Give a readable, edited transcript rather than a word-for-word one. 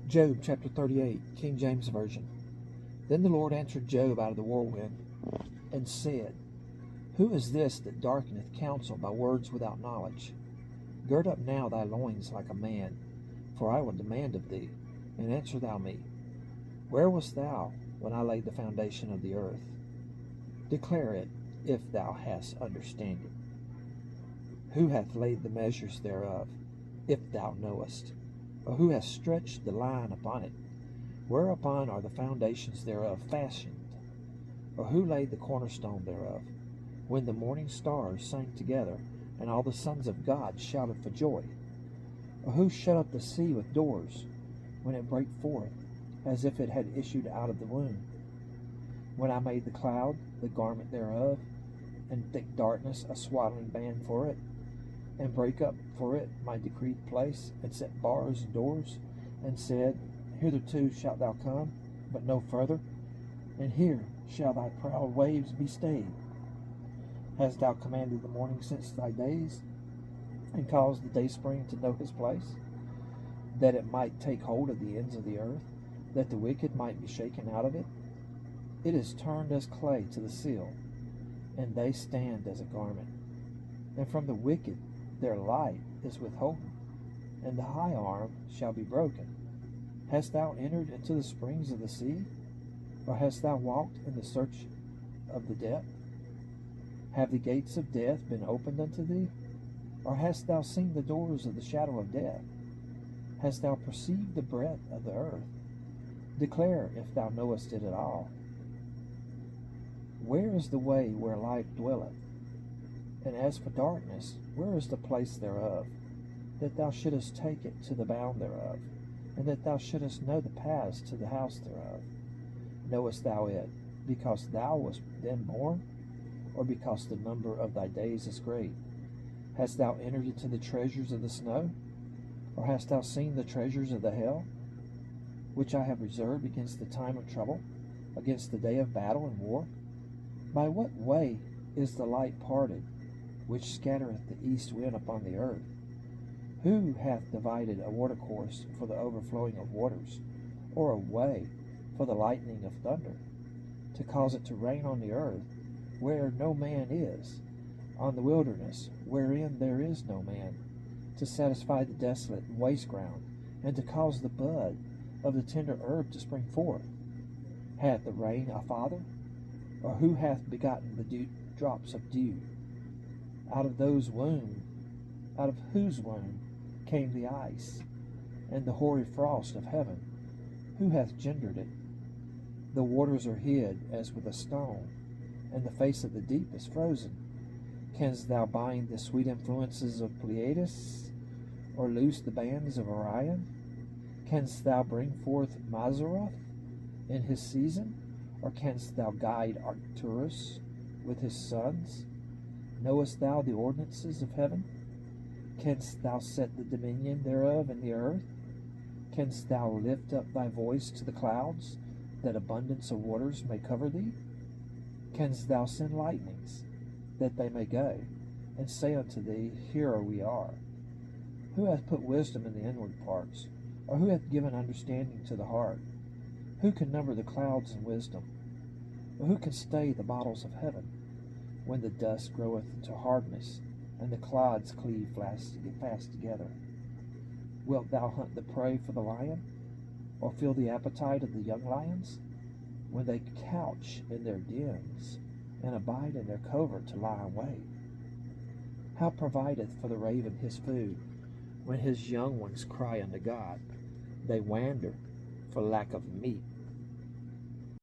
Job chapter 38, King James Version. Then the Lord answered Job out of the whirlwind, and said, Who is this that darkeneth counsel by words without knowledge? Gird up now thy loins like a man, for I will demand of thee, and answer thou me. Where wast thou when I laid the foundation of the earth? Declare it, if thou hast understanding. Who hath laid the measures thereof, if thou knowest? Or who hath stretched the line upon it? Whereupon are the foundations thereof fashioned? Or who laid the cornerstone thereof? When the morning stars sang together, and all the sons of God shouted for joy? Or who shut up the sea with doors, when it brake forth, as if it had issued out of the womb? When I made the cloud the garment thereof, and thick darkness a swaddling band for it, and break up for it my decreed place, and set bars and doors, and said, Hitherto shalt thou come, but no further, and here shall thy proud waves be stayed. Hast thou commanded the morning since thy days, and caused the dayspring to know his place, that it might take hold of the ends of the earth, that the wicked might be shaken out of it? It is turned as clay to the seal, and they stand as a garment. And from the wicked their light is withholden, and the high arm shall be broken. Hast thou entered into the springs of the sea? Or hast thou walked in the search of the depth? Have the gates of death been opened unto thee? Or hast thou seen the doors of the shadow of death? Hast thou perceived the breadth of the earth? Declare, if thou knowest it at all. Where is the way where light dwelleth? And as for darkness, where is the place thereof? That thou shouldest take it to the bound thereof, and that thou shouldest know the paths to the house thereof. Knowest thou it, because thou wast then born, or because the number of thy days is great? Hast thou entered into the treasures of the snow? Or hast thou seen the treasures of the hell, which I have reserved against the time of trouble, against the day of battle and war? By what way is the light parted, which scattereth the east wind upon the earth? Who hath divided a watercourse for the overflowing of waters, or a way for the lightning of thunder, to cause it to rain on the earth, where no man is, on the wilderness, wherein there is no man, to satisfy the desolate and waste ground, and to cause the bud of the tender herb to spring forth? Hath the rain a father? Or who hath begotten the drops of dew? Out of whose womb came the ice, and the hoary frost of heaven? Who hath gendered it? The waters are hid as with a stone, and the face of the deep is frozen. Canst thou bind the sweet influences of Pleiades, or loose the bands of Orion? Canst thou bring forth Mazzaroth in his season, or canst thou guide Arcturus with his sons? Knowest thou the ordinances of heaven? Canst thou set the dominion thereof in the earth? Canst thou lift up thy voice to the clouds, that abundance of waters may cover thee? Canst thou send lightnings, that they may go, and say unto thee, Here we are? Who hath put wisdom in the inward parts? Or who hath given understanding to the heart? Who can number the clouds in wisdom? Or who can stay the bottles of heaven, when the dust groweth into hardness, and the clods cleave fast together? Wilt thou hunt the prey for the lion, or fill the appetite of the young lions, when they couch in their dens, and abide in their covert to lie in wait? How provideth for the raven his food, when his young ones cry unto God? They wander for lack of meat.